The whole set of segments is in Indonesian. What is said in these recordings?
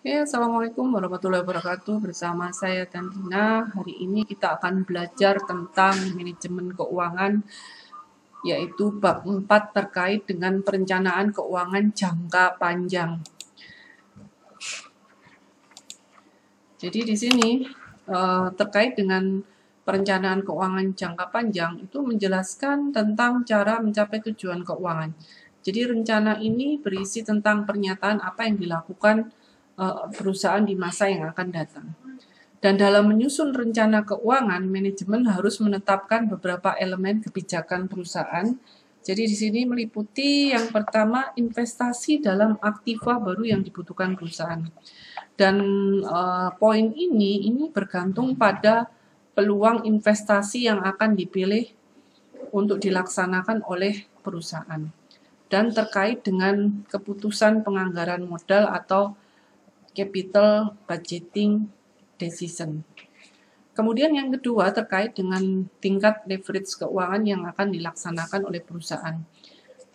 Ya, Assalamualaikum warahmatullahi wabarakatuh. Bersama saya Tantina. Hari ini kita akan belajar tentang manajemen keuangan, yaitu bab 4 terkait dengan perencanaan keuangan jangka panjang. Jadi di sini terkait dengan perencanaan keuangan jangka panjang itu menjelaskan tentang cara mencapai tujuan keuangan. Jadi rencana ini berisi tentang pernyataan apa yang dilakukan perusahaan di masa yang akan datang. Dan dalam menyusun rencana keuangan, manajemen harus menetapkan beberapa elemen kebijakan perusahaan. Jadi di sini meliputi yang pertama investasi dalam aktiva baru yang dibutuhkan perusahaan. Dan poin ini bergantung pada peluang investasi yang akan dipilih untuk dilaksanakan oleh perusahaan. Dan terkait dengan keputusan penganggaran modal atau capital budgeting decision. Kemudian yang kedua terkait dengan tingkat leverage keuangan yang akan dilaksanakan oleh perusahaan.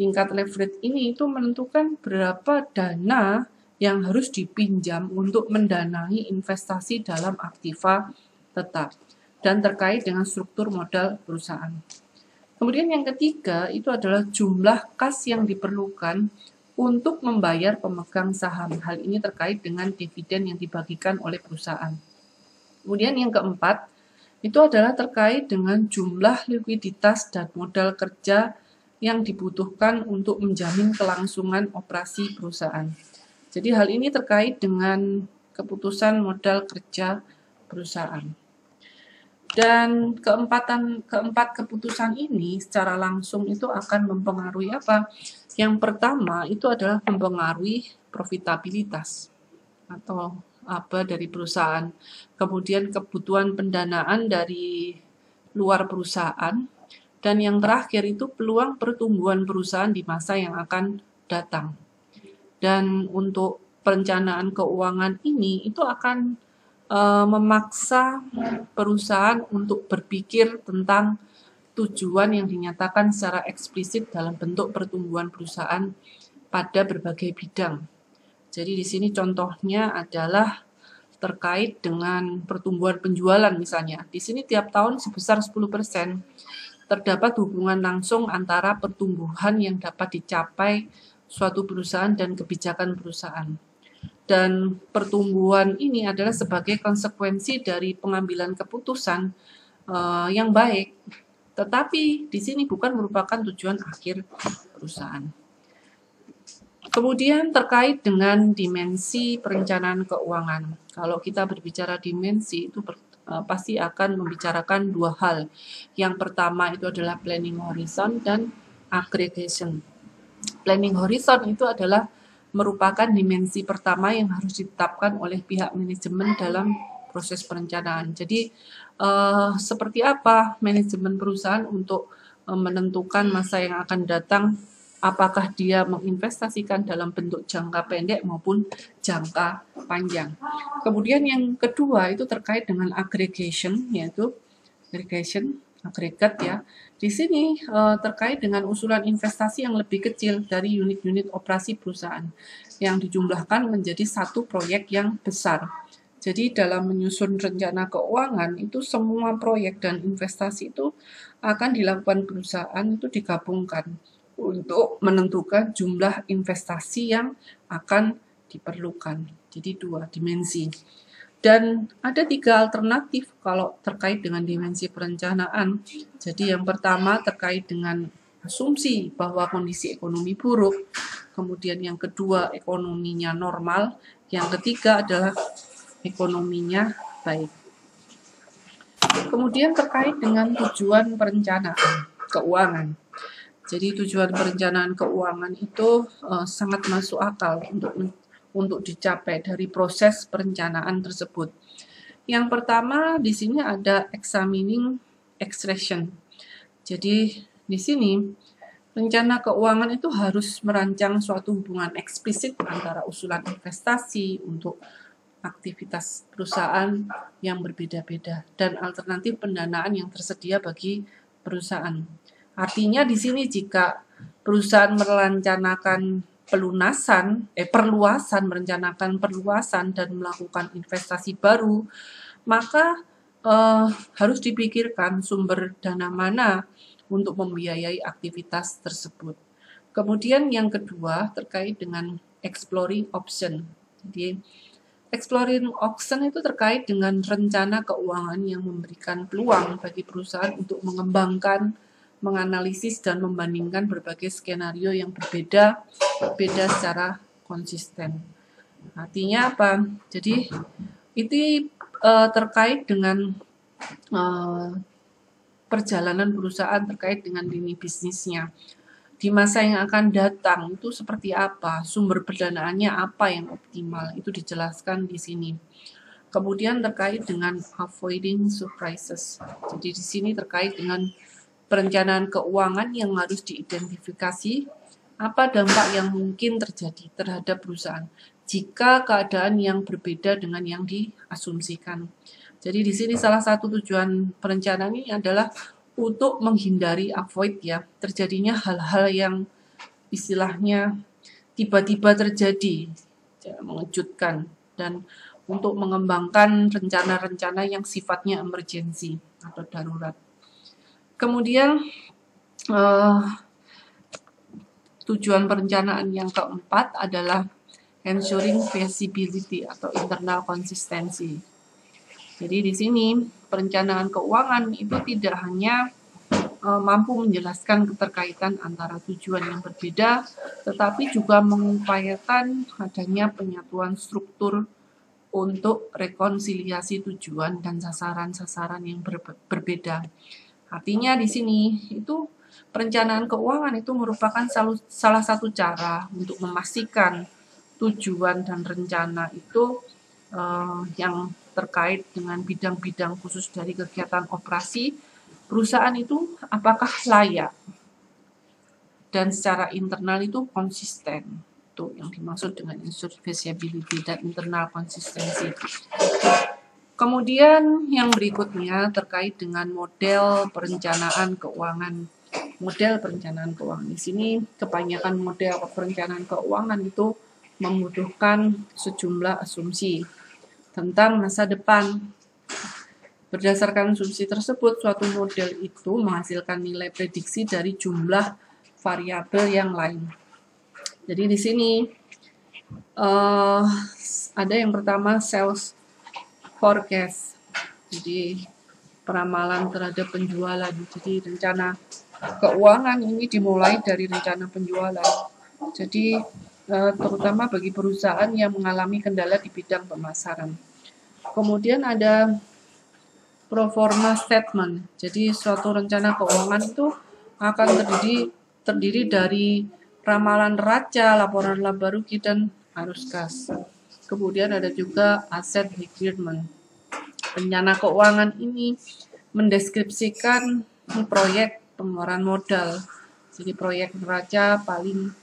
Tingkat leverage ini itu menentukan berapa dana yang harus dipinjam untuk mendanai investasi dalam aktiva tetap dan terkait dengan struktur modal perusahaan. Kemudian yang ketiga itu adalah jumlah kas yang diperlukan untuk membayar pemegang saham. Hal ini terkait dengan dividen yang dibagikan oleh perusahaan. Kemudian yang keempat, itu adalah terkait dengan jumlah likuiditas dan modal kerja yang dibutuhkan untuk menjamin kelangsungan operasi perusahaan. Jadi hal ini terkait dengan keputusan modal kerja perusahaan. Dan keempat keputusan ini secara langsung itu akan mempengaruhi apa? Yang pertama itu adalah mempengaruhi profitabilitas atau apa dari perusahaan. Kemudian kebutuhan pendanaan dari luar perusahaan. Dan yang terakhir itu peluang pertumbuhan perusahaan di masa yang akan datang. Dan untuk perencanaan keuangan ini itu akan memaksa perusahaan untuk berpikir tentang tujuan yang dinyatakan secara eksplisit dalam bentuk pertumbuhan perusahaan pada berbagai bidang. Jadi di sini contohnya adalah terkait dengan pertumbuhan penjualan misalnya. Di sini tiap tahun sebesar 10% terdapat hubungan langsung antara pertumbuhan yang dapat dicapai suatu perusahaan dan kebijakan perusahaan. Dan pertumbuhan ini adalah sebagai konsekuensi dari pengambilan keputusan yang baik. Tetapi di sini bukan merupakan tujuan akhir perusahaan. Kemudian terkait dengan dimensi perencanaan keuangan. Kalau kita berbicara dimensi itu pasti akan membicarakan dua hal. Yang pertama itu adalah planning horizon dan aggregation. Planning horizon itu adalah merupakan dimensi pertama yang harus ditetapkan oleh pihak manajemen dalam proses perencanaan. Jadi seperti apa manajemen perusahaan untuk menentukan masa yang akan datang, apakah dia menginvestasikan dalam bentuk jangka pendek maupun jangka panjang. Kemudian yang kedua itu terkait dengan aggregation, yaitu agregat ya. Di sini terkait dengan usulan investasi yang lebih kecil dari unit-unit operasi perusahaan yang dijumlahkan menjadi satu proyek yang besar. Jadi dalam menyusun rencana keuangan itu semua proyek dan investasi itu akan dilakukan perusahaan itu digabungkan untuk menentukan jumlah investasi yang akan diperlukan. Jadi dua dimensi. Dan ada tiga alternatif kalau terkait dengan dimensi perencanaan. Jadi yang pertama terkait dengan asumsi bahwa kondisi ekonomi buruk. Kemudian yang kedua ekonominya normal. Yang ketiga adalah ekonominya baik. Kemudian terkait dengan tujuan perencanaan keuangan. Jadi tujuan perencanaan keuangan itu sangat masuk akal untuk dicapai dari proses perencanaan tersebut. Yang pertama di sini ada examining extraction. Jadi di sini rencana keuangan itu harus merancang suatu hubungan eksplisit antara usulan investasi untuk aktivitas perusahaan yang berbeda-beda dan alternatif pendanaan yang tersedia bagi perusahaan. Artinya di sini jika perusahaan merencanakan perluasan, merencanakan perluasan dan melakukan investasi baru, maka harus dipikirkan sumber dana mana untuk membiayai aktivitas tersebut. Kemudian yang kedua terkait dengan exploring option. Jadi exploring option itu terkait dengan rencana keuangan yang memberikan peluang bagi perusahaan untuk mengembangkan, menganalisis dan membandingkan berbagai skenario yang berbeda secara konsisten. Artinya apa? Jadi itu terkait dengan perjalanan perusahaan terkait dengan lini bisnisnya. Di masa yang akan datang itu seperti apa, sumber pendanaannya apa yang optimal, itu dijelaskan di sini. Kemudian terkait dengan avoiding surprises. Jadi di sini terkait dengan perencanaan keuangan yang harus diidentifikasi apa dampak yang mungkin terjadi terhadap perusahaan jika keadaan yang berbeda dengan yang diasumsikan. Jadi di sini salah satu tujuan perencanaan ini adalah untuk menghindari terjadinya hal-hal yang istilahnya tiba-tiba terjadi, mengejutkan, dan untuk mengembangkan rencana-rencana yang sifatnya emergensi atau darurat. Kemudian tujuan perencanaan yang keempat adalah ensuring feasibility atau internal konsistensi. Jadi di sini perencanaan keuangan itu tidak hanya mampu menjelaskan keterkaitan antara tujuan yang berbeda, tetapi juga mengupayakan adanya penyatuan struktur untuk rekonsiliasi tujuan dan sasaran-sasaran yang berbeda. Artinya di sini itu perencanaan keuangan itu merupakan salah satu cara untuk memastikan tujuan dan rencana itu yang terkait dengan bidang-bidang khusus dari kegiatan operasi perusahaan itu apakah layak dan secara internal itu konsisten. Itu yang dimaksud dengan feasibility dan internal konsistensi. Kemudian yang berikutnya terkait dengan model perencanaan keuangan. Model perencanaan keuangan di sini kebanyakan model perencanaan keuangan itu membutuhkan sejumlah asumsi tentang masa depan. Berdasarkan asumsi tersebut, suatu model itu menghasilkan nilai prediksi dari jumlah variabel yang lain. Jadi di sini ada yang pertama sales forecast. Jadi peramalan terhadap penjualan. Jadi rencana keuangan ini dimulai dari rencana penjualan. Jadi terutama bagi perusahaan yang mengalami kendala di bidang pemasaran. Kemudian ada proforma statement. Jadi suatu rencana keuangan itu akan terdiri dari ramalan neraca, laporan laba rugi, dan arus kas. Kemudian ada juga asset requirement. Rencana keuangan ini mendeskripsikan proyek pengeluaran modal. Jadi proyek neraca paling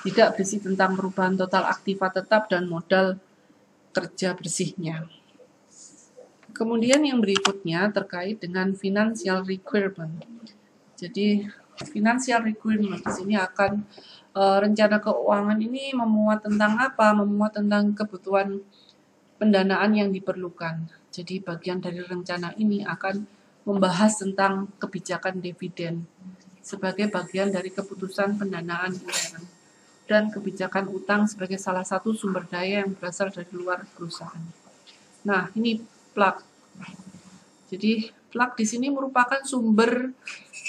tidak berisi tentang perubahan total aktiva tetap dan modal kerja bersihnya. Kemudian yang berikutnya terkait dengan financial requirement. Jadi financial requirement di sini akan rencana keuangan ini memuat tentang apa? Memuat tentang kebutuhan pendanaan yang diperlukan. Jadi bagian dari rencana ini akan membahas tentang kebijakan dividen sebagai bagian dari keputusan pendanaan bulanan dan kebijakan utang sebagai salah satu sumber daya yang berasal dari luar perusahaan. Nah, ini plug. Jadi plug di sini merupakan sumber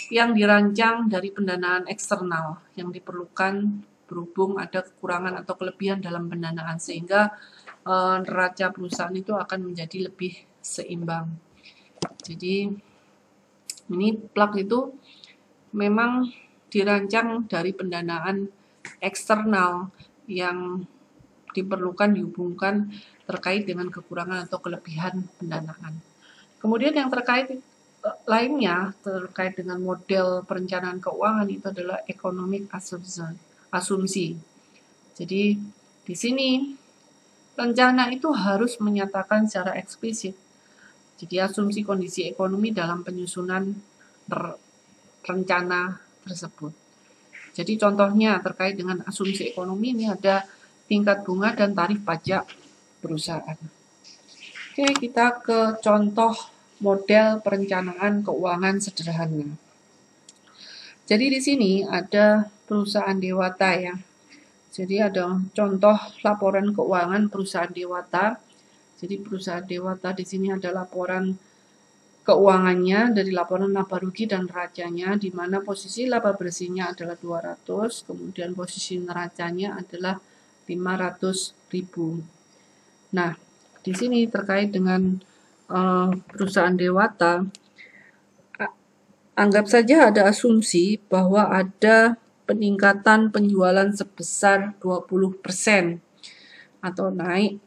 yang dirancang dari pendanaan eksternal yang diperlukan berhubung ada kekurangan atau kelebihan dalam pendanaan sehingga neraca perusahaan itu akan menjadi lebih seimbang. Jadi ini plug itu memang dirancang dari pendanaan eksternal yang diperlukan dihubungkan terkait dengan kekurangan atau kelebihan pendanaan. Kemudian yang terkait lainnya terkait dengan model perencanaan keuangan itu adalah economic asumsi. Jadi di sini rencana itu harus menyatakan secara eksplisit. Jadi asumsi kondisi ekonomi dalam penyusunan rencana tersebut. Jadi contohnya terkait dengan asumsi ekonomi ini ada tingkat bunga dan tarif pajak perusahaan. Oke, kita ke contoh model perencanaan keuangan sederhana. Jadi di sini ada perusahaan Dewata ya. Jadi ada contoh laporan keuangan perusahaan Dewata. Jadi perusahaan Dewata di sini ada laporan keuangannya dari laporan laba rugi dan neracanya, di mana posisi laba bersihnya adalah 200, kemudian posisi neracanya adalah 500.000. Nah, di sini terkait dengan perusahaan Dewata, anggap saja ada asumsi bahwa ada peningkatan penjualan sebesar 20% atau naik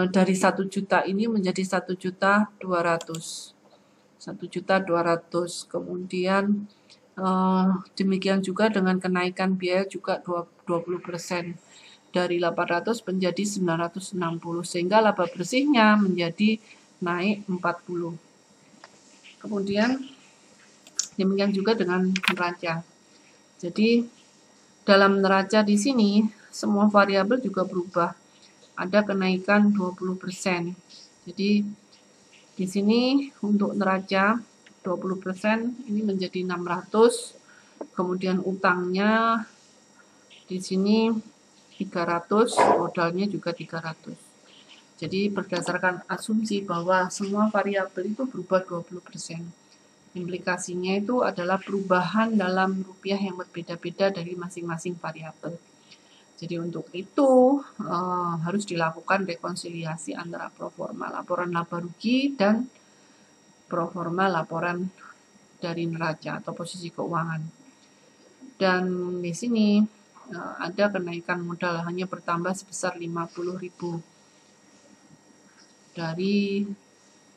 dari 1 juta ini menjadi 1.200.000. 1.200.000. Kemudian demikian juga dengan kenaikan biaya juga 20% dari 800 menjadi 960, sehingga laba bersihnya menjadi naik 40. Kemudian demikian juga dengan neraca. Jadi dalam neraca di sini semua variabel juga berubah. Ada kenaikan 20%. Jadi di sini untuk neraca 20% ini menjadi 600. Kemudian utangnya di sini 300, modalnya juga 300. Jadi berdasarkan asumsi bahwa semua variabel itu berubah 20%. Implikasinya itu adalah perubahan dalam rupiah yang berbeda-beda dari masing-masing variabel. Jadi untuk itu harus dilakukan rekonsiliasi antara proforma laporan laba rugi dan proforma laporan dari neraca atau posisi keuangan. Dan di sini ada kenaikan modal hanya bertambah sebesar 50.000 dari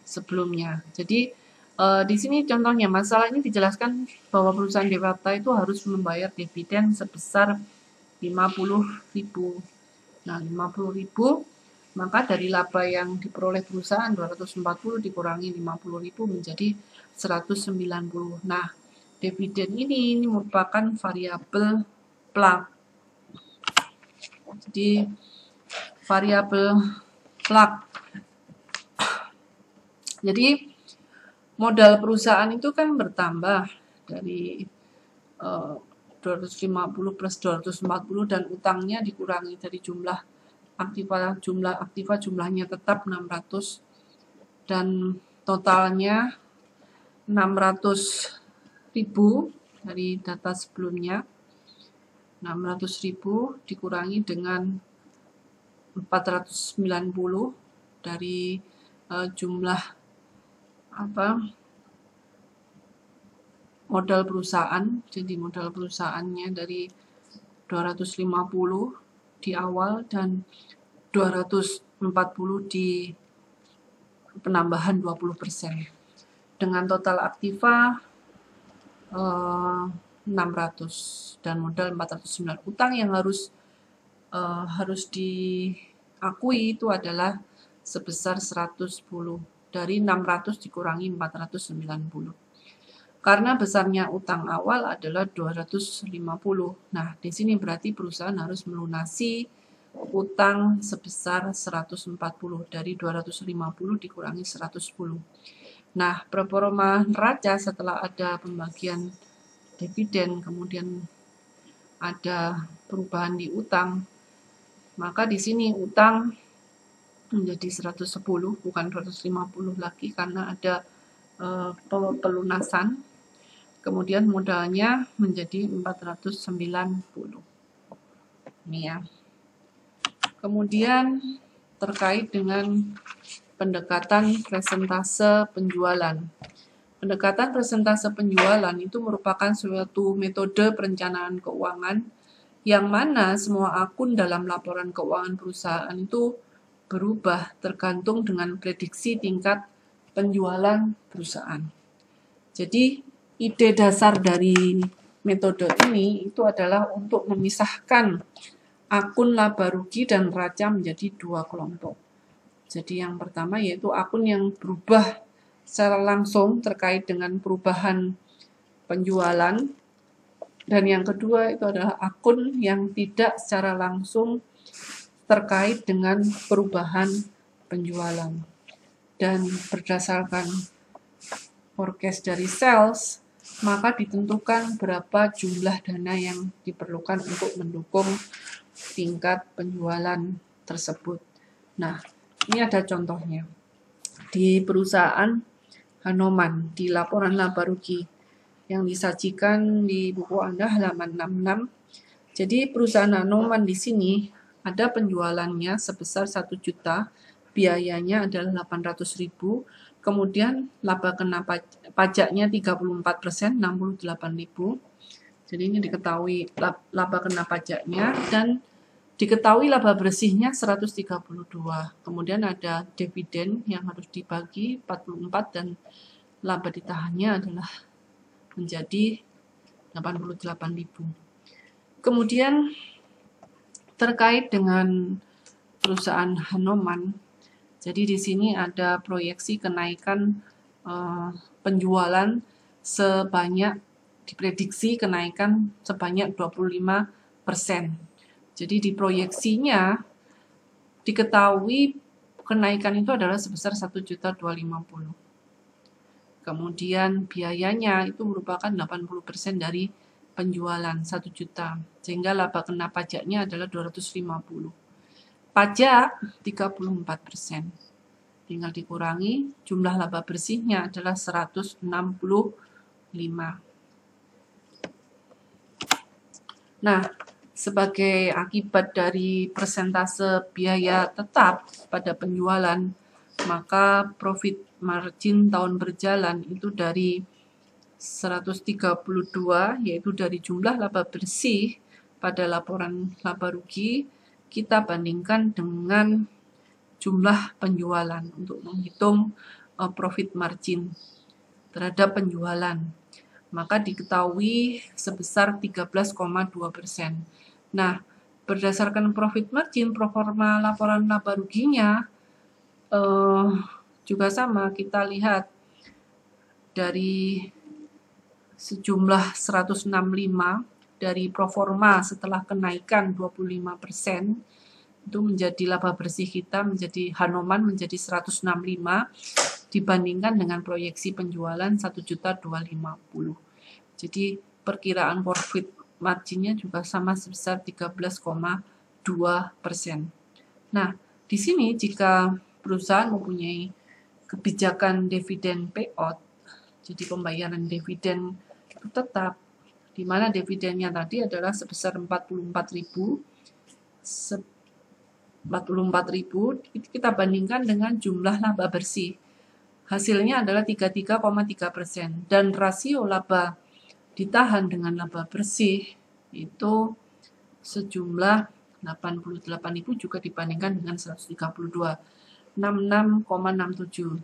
sebelumnya. Jadi di sini contohnya masalah ini dijelaskan bahwa perusahaan Dewata itu harus membayar dividen sebesar 50.000. Nah, 50.000 maka dari laba yang diperoleh perusahaan 240 dikurangi 50.000 menjadi 190. Nah, dividen ini merupakan variabel plug. Jadi variabel plug. Jadi modal perusahaan itu kan bertambah dari 250 plus 240 dan utangnya dikurangi dari jumlah aktiva jumlahnya tetap 600 dan totalnya 600.000 dari data sebelumnya. 600.000 dikurangi dengan 490 dari jumlah modal perusahaan. Jadi modal perusahaannya dari 250 di awal dan 240 di penambahan 20%. Dengan total aktiva 600 dan modal 409. Utang yang harus diakui itu adalah sebesar 110 dari 600 dikurangi 490. Karena besarnya utang awal adalah 250. Nah, di sini berarti perusahaan harus melunasi utang sebesar 140 dari 250 dikurangi 110. Nah, proforma neraca setelah ada pembagian dividen kemudian ada perubahan di utang, maka di sini utang menjadi 110 bukan 250 lagi karena ada pelunasan. Kemudian modalnya menjadi 490. Ini ya. Kemudian terkait dengan pendekatan presentase penjualan. Pendekatan presentase penjualan itu merupakan suatu metode perencanaan keuangan yang mana semua akun dalam laporan keuangan perusahaan itu berubah tergantung dengan prediksi tingkat penjualan perusahaan. Jadi ide dasar dari metode ini itu adalah untuk memisahkan akun laba rugi dan neraca menjadi dua kelompok. Jadi yang pertama yaitu akun yang berubah secara langsung terkait dengan perubahan penjualan Dan yang kedua itu adalah akun yang tidak secara langsung terkait dengan perubahan penjualan. Dan berdasarkan forecast dari sales, maka ditentukan berapa jumlah dana yang diperlukan untuk mendukung tingkat penjualan tersebut. Nah, ini ada contohnya. Di perusahaan Hanoman, di laporan laba rugi yang disajikan di buku Anda halaman 66. Jadi perusahaan Hanoman di sini ada penjualannya sebesar 1 juta, biayanya adalah 800.000, kemudian laba kena pajaknya 34%, 68.000. Jadi ini diketahui laba kena pajaknya, dan diketahui laba bersihnya 132. Kemudian ada dividen yang harus dibagi 44, dan laba ditahannya adalah menjadi 88.000. Kemudian terkait dengan perusahaan Hanoman, jadi di sini ada proyeksi kenaikan penjualan sebanyak, diprediksi kenaikan sebanyak 25%. Jadi di proyeksinya diketahui kenaikan itu adalah sebesar 1.250.000. Kemudian biayanya itu merupakan 80% dari penjualan 1 juta, sehingga laba kena pajaknya adalah 250. Pajak 34%. Tinggal dikurangi, jumlah laba bersihnya adalah 165. Nah, sebagai akibat dari persentase biaya tetap pada penjualan, maka profit margin tahun berjalan itu dari 132, yaitu dari jumlah laba bersih pada laporan laba rugi, kita bandingkan dengan jumlah penjualan untuk menghitung profit margin terhadap penjualan. Maka diketahui sebesar 13,2%. Nah, berdasarkan profit margin, proforma laporan laba ruginya juga sama, kita lihat dari sejumlah 165 dari proforma setelah kenaikan 25%, itu menjadi laba bersih kita menjadi Hanoman menjadi 165 dibandingkan dengan proyeksi penjualan 1.250.000. Jadi perkiraan profit marginnya juga sama sebesar 13,2%. Nah, di sini jika perusahaan mempunyai kebijakan dividen payout, jadi pembayaran dividen itu tetap, di mana dividennya tadi adalah sebesar 44.000, kita bandingkan dengan jumlah laba bersih. Hasilnya adalah 33,3%, dan rasio laba ditahan dengan laba bersih itu sejumlah 88.000 juga dibandingkan dengan 132, 66,67.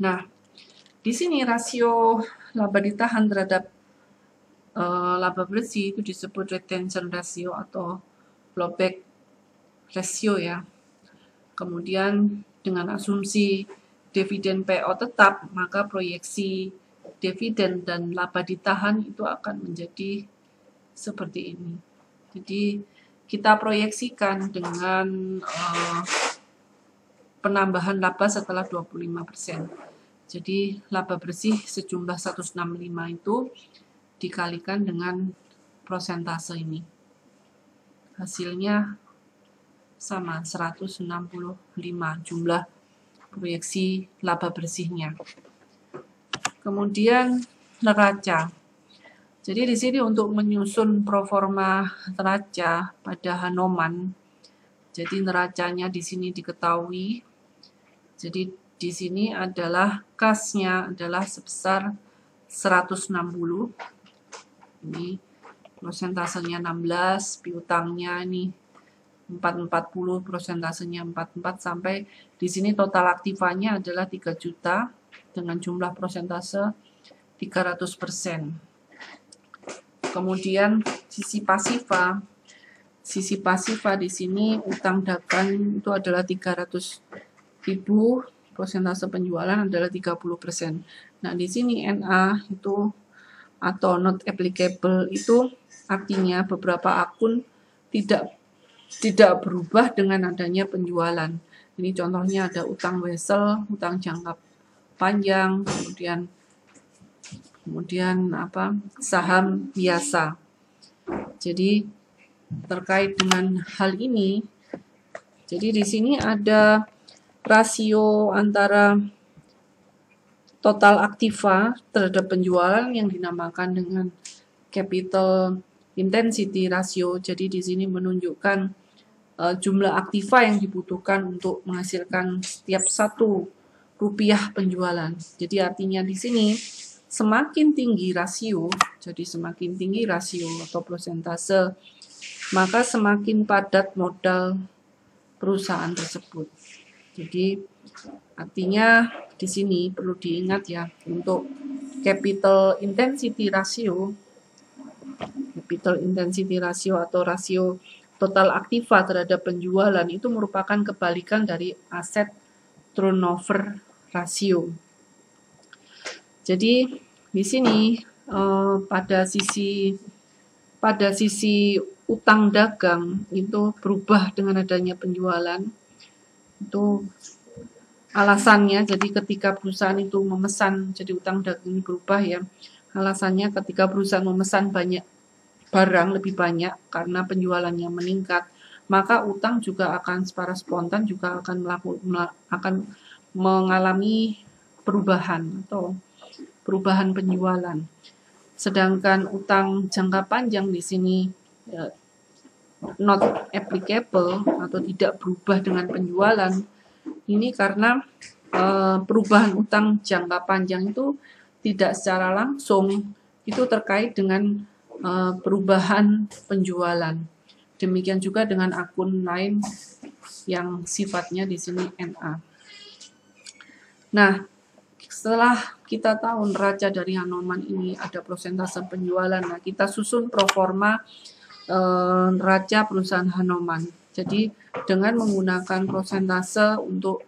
Nah, di sini rasio laba ditahan terhadap laba bersih itu disebut retention ratio atau flowback ratio ya. Kemudian dengan asumsi dividen payout tetap, maka proyeksi dividen dan laba ditahan itu akan menjadi seperti ini. Jadi kita proyeksikan dengan penambahan laba setelah 25%. Jadi laba bersih sejumlah 165 itu dikalikan dengan prosentase ini. Hasilnya sama 165 jumlah proyeksi laba bersihnya. Kemudian neraca. Jadi di sini untuk menyusun proforma neraca pada Hanoman, jadi neracanya di sini diketahui. Jadi di sini adalah kasnya adalah sebesar 160. Ini prosentasenya 16, piutangnya ini 440, prosentasenya 44, sampai di sini total aktifanya adalah 3 juta dengan jumlah prosentase 300%. Kemudian sisi pasifa di sini utang dagang itu adalah 300.000, prosentase penjualan adalah 30%. Nah, di sini NA itu atau not applicable itu artinya beberapa akun tidak berubah dengan adanya penjualan. Ini contohnya ada utang wesel, utang jangka panjang, kemudian saham biasa. Jadi terkait dengan hal ini, jadi di sini ada rasio antara total aktiva terhadap penjualan yang dinamakan dengan capital intensity ratio. Jadi di sini menunjukkan jumlah aktiva yang dibutuhkan untuk menghasilkan setiap Rp1 penjualan. Jadi artinya di sini semakin tinggi rasio, jadi semakin tinggi rasio atau persentase, maka semakin padat modal perusahaan tersebut. Jadi artinya di sini perlu diingat ya, untuk capital intensity ratio atau rasio total aktiva terhadap penjualan itu merupakan kebalikan dari aset turnover ratio. Jadi di sini pada sisi utang dagang itu berubah dengan adanya penjualan. Itu alasannya, jadi ketika perusahaan itu memesan, jadi utang dagang ini berubah ya. Alasannya ketika perusahaan memesan banyak barang, lebih banyak karena penjualannya meningkat, maka utang juga akan secara spontan juga akan mengalami perubahan atau perubahan penjualan. Sedangkan utang jangka panjang di sini not applicable atau tidak berubah dengan penjualan. Ini karena perubahan utang jangka panjang itu tidak secara langsung itu terkait dengan perubahan penjualan. Demikian juga dengan akun lain yang sifatnya di sini NA. Nah, setelah kita tahu neraca dari Hanomag ini ada persentase penjualan, nah kita susun proforma neraca perusahaan Hanomag. Jadi dengan menggunakan persentase untuk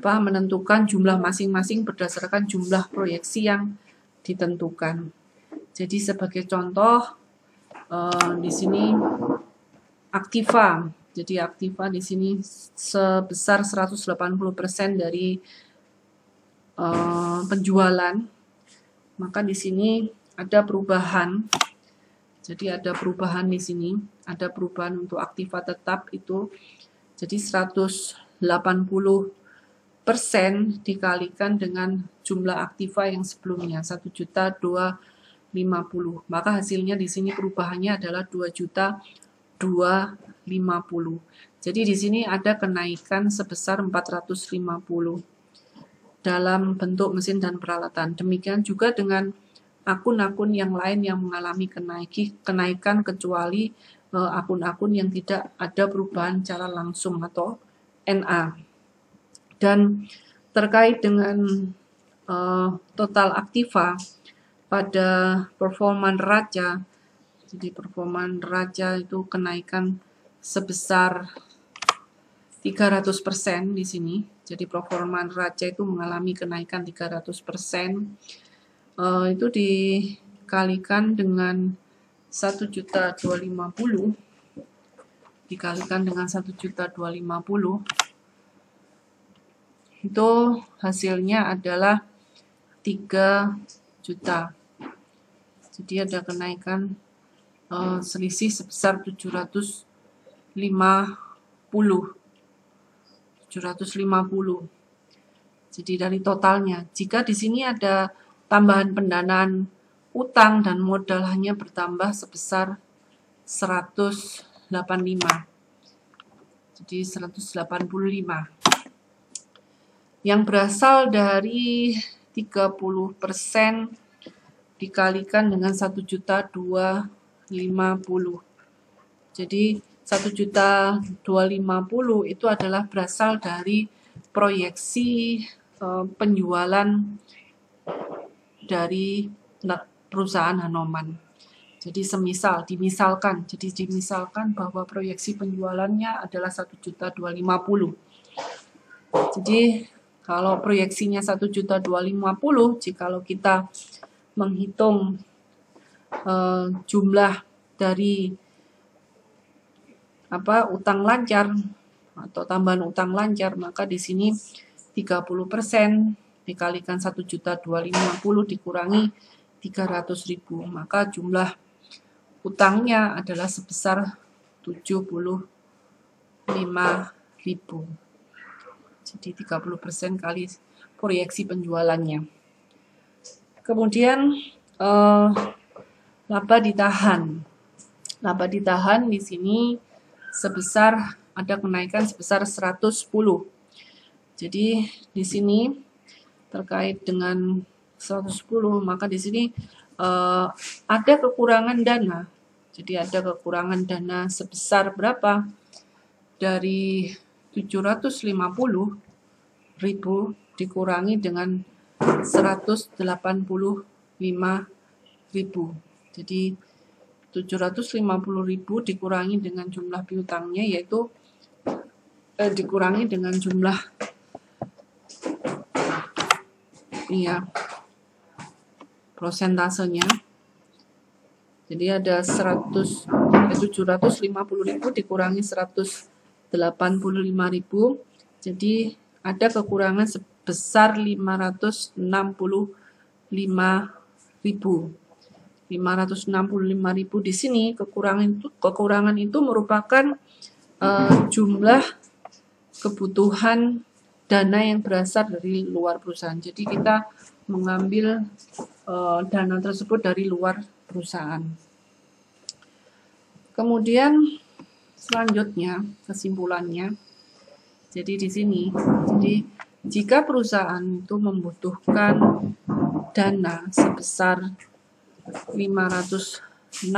menentukan jumlah masing-masing berdasarkan jumlah proyeksi yang ditentukan. Jadi sebagai contoh di sini aktiva. Jadi aktiva di sini sebesar 180% dari penjualan. Maka di sini ada perubahan. Jadi ada perubahan di sini, ada perubahan untuk aktiva tetap itu. Jadi 180% dikalikan dengan jumlah aktiva yang sebelumnya 1.250.000. Maka hasilnya di sini perubahannya adalah 2.250.000. Jadi di sini ada kenaikan sebesar 450 dalam bentuk mesin dan peralatan. Demikian juga dengan akun-akun yang lain yang mengalami kenaikan kecuali akun-akun yang tidak ada perubahan secara langsung atau NA. Dan terkait dengan total aktiva pada performa neraca, jadi performa neraca itu kenaikan sebesar 300% di sini. Jadi performa neraca itu mengalami kenaikan 300%. Itu dikalikan dengan 1.250.000 dikalikan dengan 1.250.000 itu hasilnya adalah 3 juta. Jadi ada kenaikan selisih sebesar 750. Jadi dari totalnya, jika di sini ada tambahan pendanaan utang dan modal hanya bertambah sebesar 185. Jadi 185. Yang berasal dari 30% dikalikan dengan 1.250.000. Jadi 1.250.000 itu adalah berasal dari proyeksi penjualan dari perusahaan Hanomag. Jadi dimisalkan bahwa proyeksi penjualannya adalah 1.250.000. Jadi kalau proyeksinya 1.250.000, jikalau kita menghitung jumlah dari utang lancar atau tambahan utang lancar, maka di sini 30% dikalikan 1.250.000 dikurangi 300.000, maka jumlah utangnya adalah sebesar 75.000. Jadi 30% kali proyeksi penjualannya. Kemudian laba ditahan. Laba ditahan di sini ada kenaikan sebesar 110. Jadi di sini terkait dengan 110, maka di sini ada kekurangan dana. Jadi ada kekurangan dana sebesar berapa? Dari 750.000 dikurangi dengan 185.000. Jadi 750.000 dikurangi dengan jumlah piutangnya, yaitu dikurangi dengan jumlah prosentasenya. Jadi ada 750.000 dikurangi 185.000. Jadi ada kekurangan sebesar 565.000. 565.000 di sini kekurangan itu merupakan jumlah kebutuhan dana yang berasal dari luar perusahaan. Jadi kita mengambil dana tersebut dari luar perusahaan. Kemudian selanjutnya kesimpulannya. Jadi di sini, jika perusahaan itu membutuhkan dana sebesar 565.000,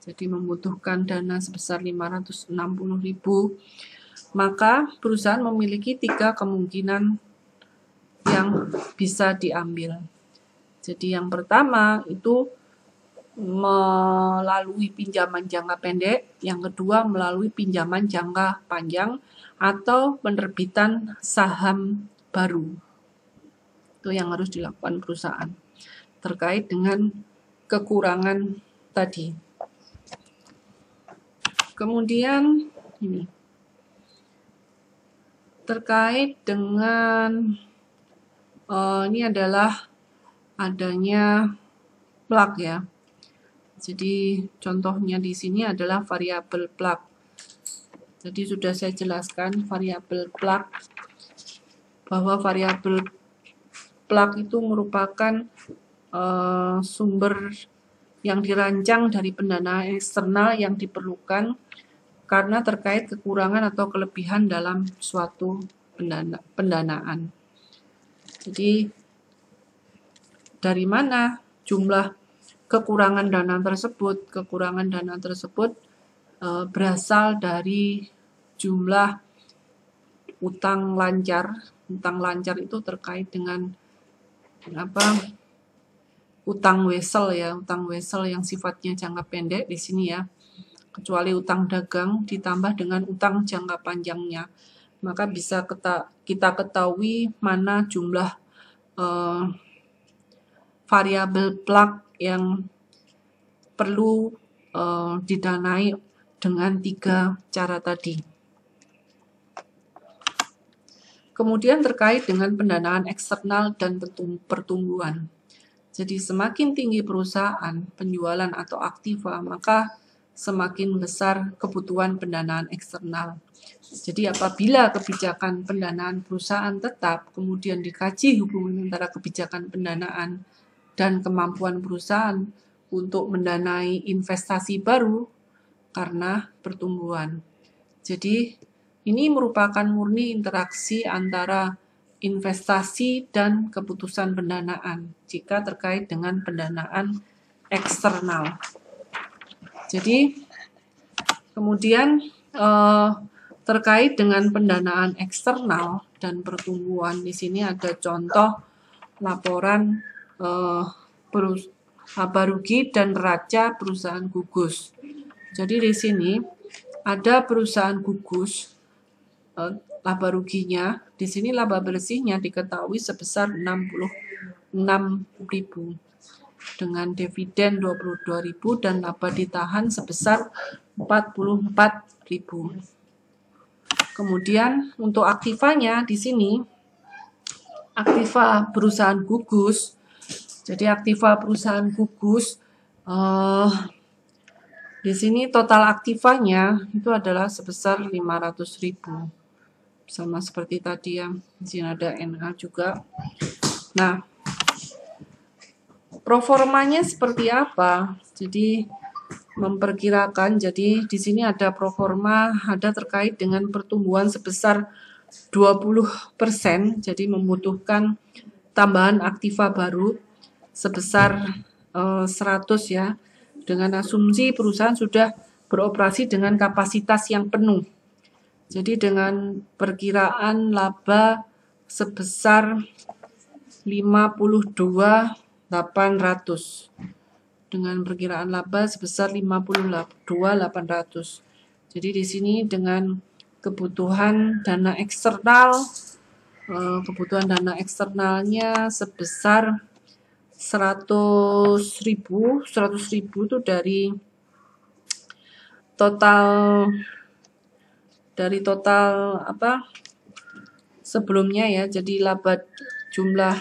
jadi membutuhkan dana sebesar 560.000, maka perusahaan memiliki 3 kemungkinan yang bisa diambil. Jadi yang pertama itu melalui pinjaman jangka pendek, yang kedua melalui pinjaman jangka panjang, atau penerbitan saham baru. Itu yang harus dilakukan perusahaan terkait dengan kekurangan tadi. Kemudian ini terkait dengan ini adalah adanya plug ya. Jadi contohnya di sini adalah variabel plug. Jadi sudah saya jelaskan variabel plug, bahwa variabel plug itu merupakan sumber yang dirancang dari pendanaan eksternal yang diperlukan karena terkait kekurangan atau kelebihan dalam suatu pendanaan. Jadi dari mana jumlah kekurangan dana tersebut? Kekurangan dana tersebut berasal dari jumlah utang lancar. Utang lancar itu terkait dengan utang wesel ya, utang wesel yang sifatnya jangka pendek di sini ya. Kecuali utang dagang ditambah dengan utang jangka panjangnya, maka bisa kita ketahui mana jumlah variabel plug yang perlu didanai dengan 3 cara tadi. Kemudian terkait dengan pendanaan eksternal dan pertumbuhan. Jadi semakin tinggi perusahaan, penjualan atau aktiva, maka semakin besar kebutuhan pendanaan eksternal. Jadi apabila kebijakan pendanaan perusahaan tetap, kemudian dikaji hubungan antara kebijakan pendanaan dan kemampuan perusahaan untuk mendanai investasi baru karena pertumbuhan. Jadi ini merupakan murni interaksi antara investasi dan keputusan pendanaan jika terkait dengan pendanaan eksternal. Jadi kemudian terkait dengan pendanaan eksternal dan pertumbuhan, di sini ada contoh laporan laba rugi dan neraca perusahaan gugus. Jadi di sini ada perusahaan gugus, laba ruginya, di sini laba bersihnya diketahui sebesar 66.000. dengan dividen 22.000 dan laba ditahan sebesar 44.000. Kemudian untuk aktivanya di sini, aktiva perusahaan gugus. Jadi aktiva perusahaan gugus di sini total aktivanya itu adalah sebesar 500.000. Sama seperti tadi ya, di sini ada NA juga. Nah, proformanya seperti apa? Jadi memperkirakan, jadi di sini ada proforma, ada terkait dengan pertumbuhan sebesar 20%, jadi membutuhkan tambahan aktiva baru sebesar 100 ya, dengan asumsi perusahaan sudah beroperasi dengan kapasitas yang penuh. Jadi dengan perkiraan laba sebesar 52.800. Dengan perkiraan laba sebesar 52.800. Jadi di sini dengan kebutuhan dana eksternal, eksternalnya sebesar 100.000 itu dari total sebelumnya ya. Jadi laba jumlah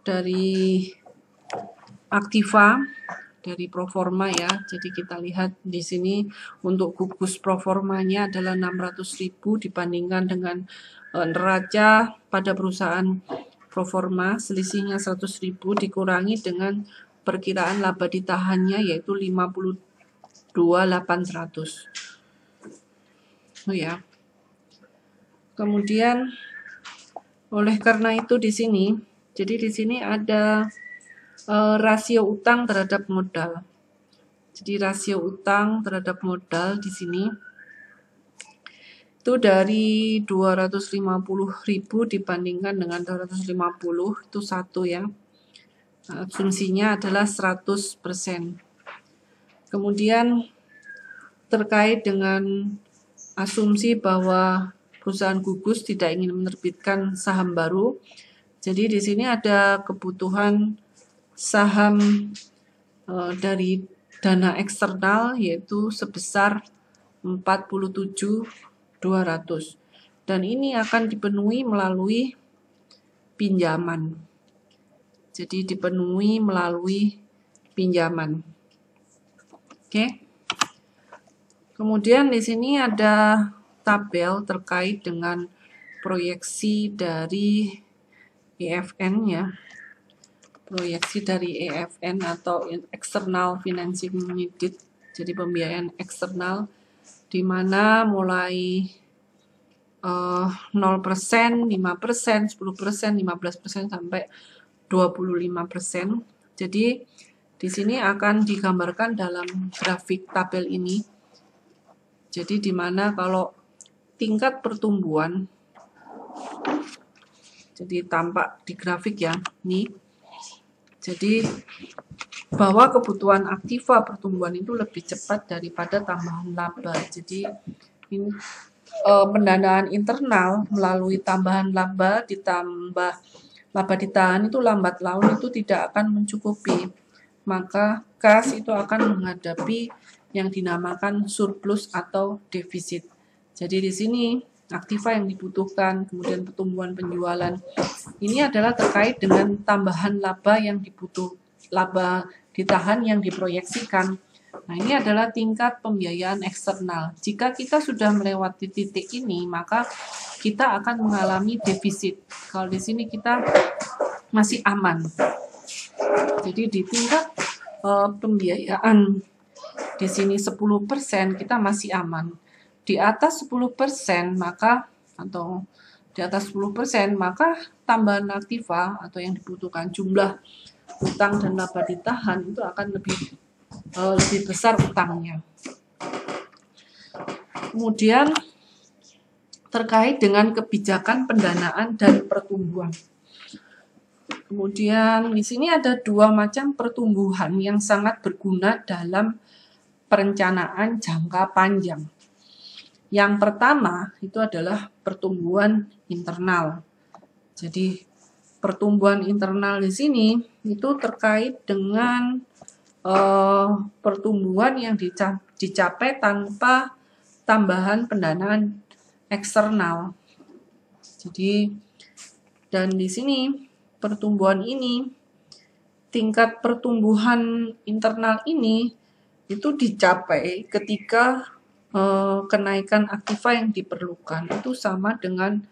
dari aktiva dari proforma ya. Jadi kita lihat di sini untuk gugus proformanya adalah 600.000 dibandingkan dengan neraca pada perusahaan proforma, selisihnya 100.000 dikurangi dengan perkiraan laba ditahannya yaitu 52.800. Oh ya. Kemudian oleh karena itu di sini, jadi di sini ada rasio utang terhadap modal. Jadi rasio utang terhadap modal di sini itu dari 250.000 dibandingkan dengan 250 itu satu ya. Asumsinya adalah 100%. Kemudian terkait dengan asumsi bahwa perusahaan gugus tidak ingin menerbitkan saham baru. Jadi di sini ada kebutuhan saham dari dana eksternal yaitu sebesar 47.200. Dan ini akan dipenuhi melalui pinjaman. Jadi dipenuhi melalui pinjaman. Oke. Kemudian di sini ada tabel terkait dengan proyeksi dari EFN ya. Proyeksi dari EFN atau External Financing Needed. Jadi pembiayaan eksternal di mana mulai 0%, 5%, 10%, 15% sampai 25%. Jadi di sini akan digambarkan dalam grafik tabel ini. Jadi di mana kalau tingkat pertumbuhan, jadi tampak di grafik ya, nih. Jadi bahwa kebutuhan aktiva pertumbuhan itu lebih cepat daripada tambahan laba. Jadi ini pendanaan internal melalui tambahan laba ditambah laba ditahan itu lambat laun itu tidak akan mencukupi. Maka kas itu akan menghadapi yang dinamakan surplus atau defisit. Jadi di sini aktiva yang dibutuhkan, kemudian pertumbuhan penjualan. Ini adalah terkait dengan tambahan laba yang laba ditahan yang diproyeksikan. Nah, ini adalah tingkat pembiayaan eksternal. Jika kita sudah melewati titik ini, maka kita akan mengalami defisit. Kalau di sini kita masih aman. Jadi di tingkat pembiayaan di sini 10% kita masih aman. Di atas 10% maka tambahan aktiva atau yang dibutuhkan jumlah utang dan laba ditahan itu akan lebih besar utangnya. Kemudian terkait dengan kebijakan pendanaan dan pertumbuhan. Kemudian di sini ada dua macam pertumbuhan yang sangat berguna dalam perencanaan jangka panjang. Yang pertama itu adalah pertumbuhan internal. Jadi pertumbuhan internal di sini itu terkait dengan pertumbuhan yang dicapai tanpa tambahan pendanaan eksternal. Jadi, dan di sini pertumbuhan ini, tingkat pertumbuhan internal ini itu dicapai ketika kenaikan aktiva yang diperlukan itu sama dengan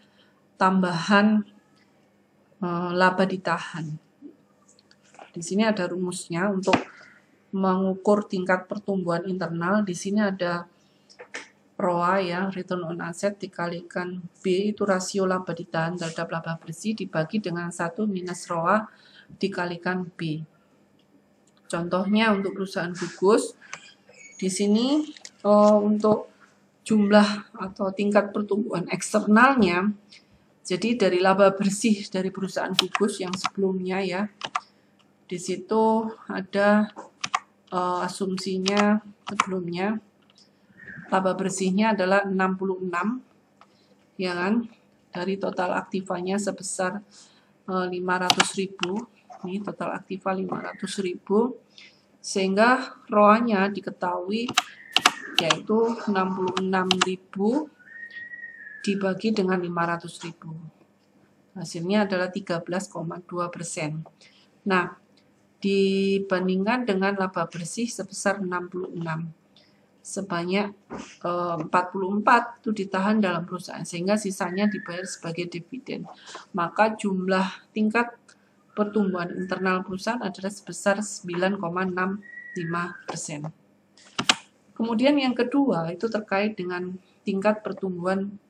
tambahan laba ditahan. Di sini ada rumusnya untuk mengukur tingkat pertumbuhan internal. Di sini ada ROA ya, return on asset dikalikan B, itu rasio laba ditahan terhadap laba bersih dibagi dengan 1 minus ROA dikalikan B. Contohnya untuk perusahaan gugus, di sini untuk jumlah atau tingkat pertumbuhan eksternalnya, jadi dari laba bersih dari perusahaan gugus yang sebelumnya ya, di situ ada asumsinya sebelumnya laba bersihnya adalah 66 ya kan, dari total aktivanya sebesar 500.000. Ini total aktiva 500.000, sehingga ROA-nya diketahui yaitu 66.000 dibagi dengan 500.000. Hasilnya adalah 13,2%. Nah, dibandingkan dengan laba bersih sebesar 66, sebanyak 44 itu ditahan dalam perusahaan, sehingga sisanya dibayar sebagai dividen. Maka jumlah tingkat pertumbuhan internal perusahaan adalah sebesar 9,65%. Kemudian yang kedua itu terkait dengan tingkat pertumbuhan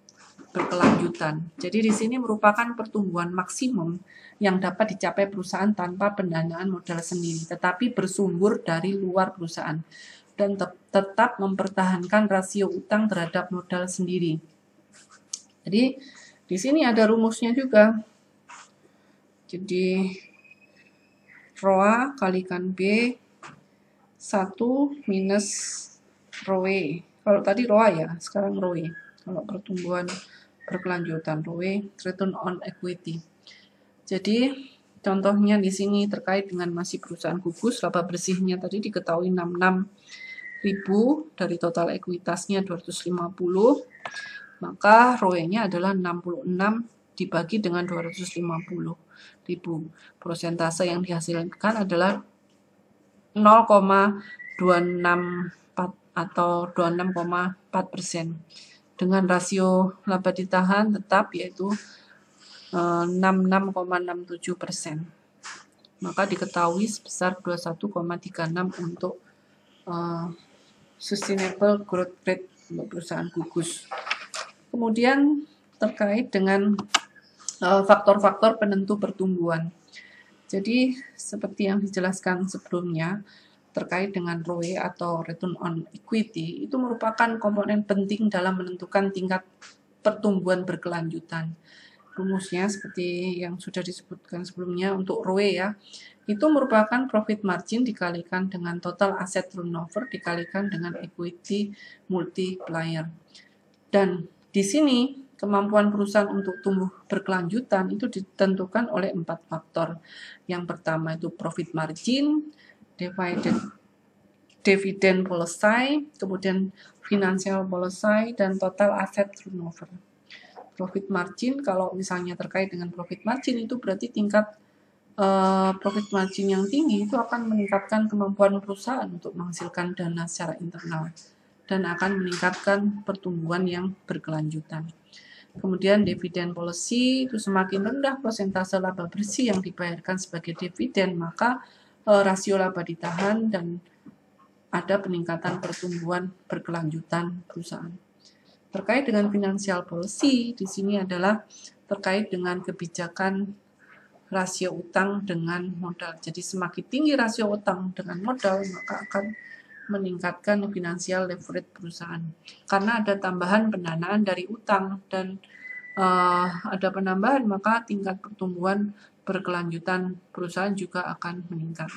berkelanjutan. Jadi di sini merupakan pertumbuhan maksimum yang dapat dicapai perusahaan tanpa pendanaan modal sendiri, tetapi bersumber dari luar perusahaan dan tetap mempertahankan rasio utang terhadap modal sendiri. Jadi di sini ada rumusnya juga. Jadi ROA kalikan B 1 minus ROE. Kalau tadi ROA ya, sekarang ROE. Kalau pertumbuhan berkelanjutan, ROE, return on equity. Jadi contohnya di sini terkait dengan masih perusahaan gugus, laba bersihnya tadi diketahui 66.000 dari total ekuitasnya 250, maka ROE-nya adalah 66 dibagi dengan 250.000. Persentase yang dihasilkan adalah 0,264 atau 26,4%. Dengan rasio laba ditahan tetap yaitu 66,67%. Maka diketahui sebesar 21,36 untuk sustainable growth rate untuk perusahaan gugus. Kemudian terkait dengan faktor-faktor penentu pertumbuhan. Jadi seperti yang dijelaskan sebelumnya, terkait dengan ROE atau return on equity itu merupakan komponen penting dalam menentukan tingkat pertumbuhan berkelanjutan. Rumusnya seperti yang sudah disebutkan sebelumnya untuk ROE ya, itu merupakan profit margin dikalikan dengan total asset turnover dikalikan dengan equity multiplier. Dan di sini kemampuan perusahaan untuk tumbuh berkelanjutan itu ditentukan oleh 4 faktor. Yang pertama itu profit margin, dividend policy, kemudian financial policy, dan total asset turnover. Profit margin, kalau misalnya terkait dengan profit margin itu berarti tingkat profit margin yang tinggi itu akan meningkatkan kemampuan perusahaan untuk menghasilkan dana secara internal dan akan meningkatkan pertumbuhan yang berkelanjutan. Kemudian dividend policy itu semakin rendah persentase laba bersih yang dibayarkan sebagai dividen, maka rasio laba ditahan dan ada peningkatan pertumbuhan berkelanjutan perusahaan. Terkait dengan financial policy, di sini adalah terkait dengan kebijakan rasio utang dengan modal. Jadi semakin tinggi rasio utang dengan modal, maka akan meningkatkan financial leverage perusahaan. Karena ada tambahan pendanaan dari utang dan ada penambahan, maka tingkat pertumbuhan berkelanjutan perusahaan juga akan meningkat.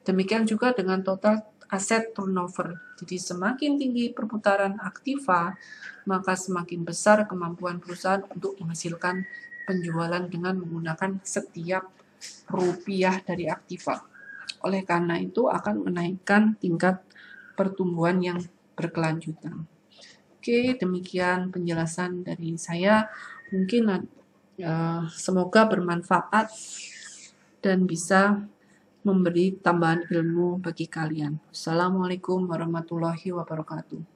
Demikian juga dengan total aset turnover. Jadi semakin tinggi perputaran aktiva, maka semakin besar kemampuan perusahaan untuk menghasilkan penjualan dengan menggunakan setiap rupiah dari aktiva. Oleh karena itu akan menaikkan tingkat pertumbuhan yang berkelanjutan. Oke, demikian penjelasan dari saya. Mungkin semoga bermanfaat dan bisa memberi tambahan ilmu bagi kalian. Assalamualaikum warahmatullahi wabarakatuh.